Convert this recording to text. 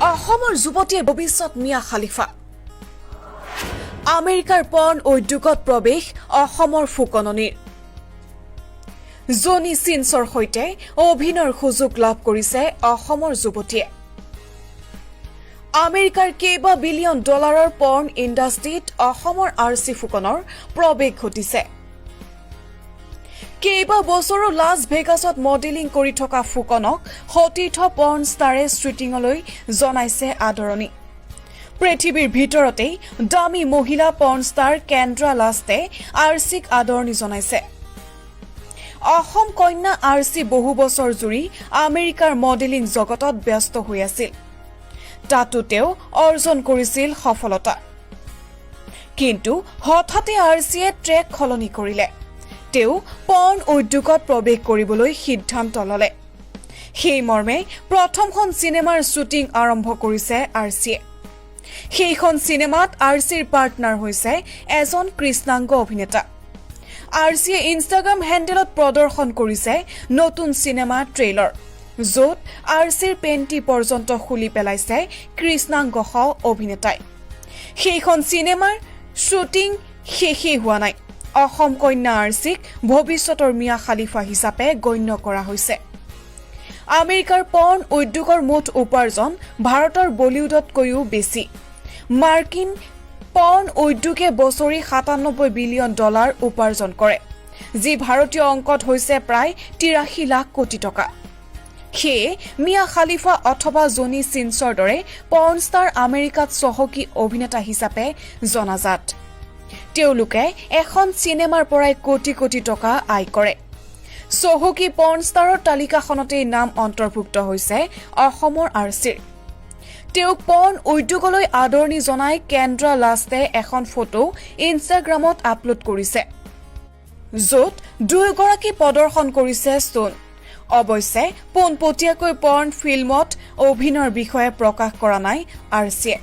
অসমৰ যুৱতীয়ে ভৱিষ্যত মিয়া খালিফা আমেৰিকাৰ পৰ্ণ উদ্যোগত প্ৰৱেশ অসমৰ ফুকননিৰ জনি চিনছৰ সৈতে অভিনয়ৰ সুযোগ লাভ কৰিছে অসমৰ যুৱতীয়ে আমেৰিকাৰ কেইবা বিলিয়ন ডলাৰৰ পৰ্ণ ইণ্ডাষ্ট্ৰীত অসমৰ আৰচি ফুকনৰ প্ৰৱেশ ঘটিছে কেইবা বছৰো লাছ ভেগাছত মডেলিং কৰি থকা ফুকনক সতীৰ্থ পৰ্ণ ষ্টাৰে শ্বুটিঙলৈ জনাইছে আদৰণি পৃথিৱীৰ ভিতৰতেই দামী মহিলা পৰ্ণ ষ্টাৰ কেন্দ্ৰা লাষ্টে আৰচিক আদৰণি জনাইছে অসম কন্যা আৰচি বহু বছৰ জুৰি আমেৰিকাৰ মডেলিং জগতত ব্যস্ত হৈ আছিল তাতো তেওঁ অৰ্জন কৰিছিল সফলতা কিন্তু হঠাতে আৰচিয়ে ট্ৰেক সলনি কৰিলে তেওঁ পৰ্ণ উদ্যোগত প্ৰৱেশ কৰিবলৈ সিদ্ধান্ত ললে সেই মৰ্মে প্ৰথমখন চিনেমাৰ শ্বুটিং আৰম্ভ কৰিছে আৰচিয়ে সেইখন চিনেমাত আৰচিৰ পাৰ্টনাৰ হৈছে এজন কৃষ্ণাংগ অভিনেতা আৰচিয়ে ইনষ্টাগ্ৰাম হেণ্ডেলত প্ৰদৰ্শন কৰিছে নতুন চিনেমা ট্ৰেইলাৰ য'ত আৰচিৰ পেণ্টি পৰ্যন্ত খুলি পেলাইছে কৃষ্ণাংগ অভিনেতাই সেইখন চিনেমাৰ শ্বুটিং শেষেই হোৱা নাই অসম কন্যা আৰচিক ভৱিষ্যতৰ মিয়া খালিফা হিচাপে গণ্য কৰা হৈছে আমেৰিকাৰ পৰ্ণ উদ্যোগৰ মুঠ উপাৰ্জন ভাৰতৰ বলিউডতকৈও বেছি মাৰ্কিন পৰ্ণ উদ্যোগে বছৰি ৯৭ বিলিয়ন ডলাৰ উপাৰ্জন কৰে যি ভাৰতীয় অংকত হৈছে প্ৰায় ৮৩ লাখ কোটি টকা সেয়ে মিয়া খালিফা অথবা জনি চিনছৰ দৰে পৰ্ণ ষ্টাৰ আমেৰিকাত চহকী অভিনেতা হিচাপে জনাজাত তেওঁলোকে এখন চিনেমাৰ পৰাই কোটি কোটি টকা আয় কৰে চহকী পৰ্ণ ষ্টাৰৰ তালিকাখনতেই নাম অন্তৰ্ভুক্ত হৈছে অসমৰ আৰচিৰ তেওঁক পৰ্ণ উদ্যোগলৈ আদৰণি জনাই কেন্দ্ৰা লাষ্টে এখন ফটো ইনষ্টাগ্ৰামত আপলোড কৰিছে য'ত দুয়োগৰাকী প্ৰদৰ্শন কৰিছে স্তন অৱশ্যে পোনপটীয়াকৈ পৰ্ণ ফিল্মত অভিনয়ৰ বিষয়ে প্ৰকাশ কৰা নাই আৰচিয়ে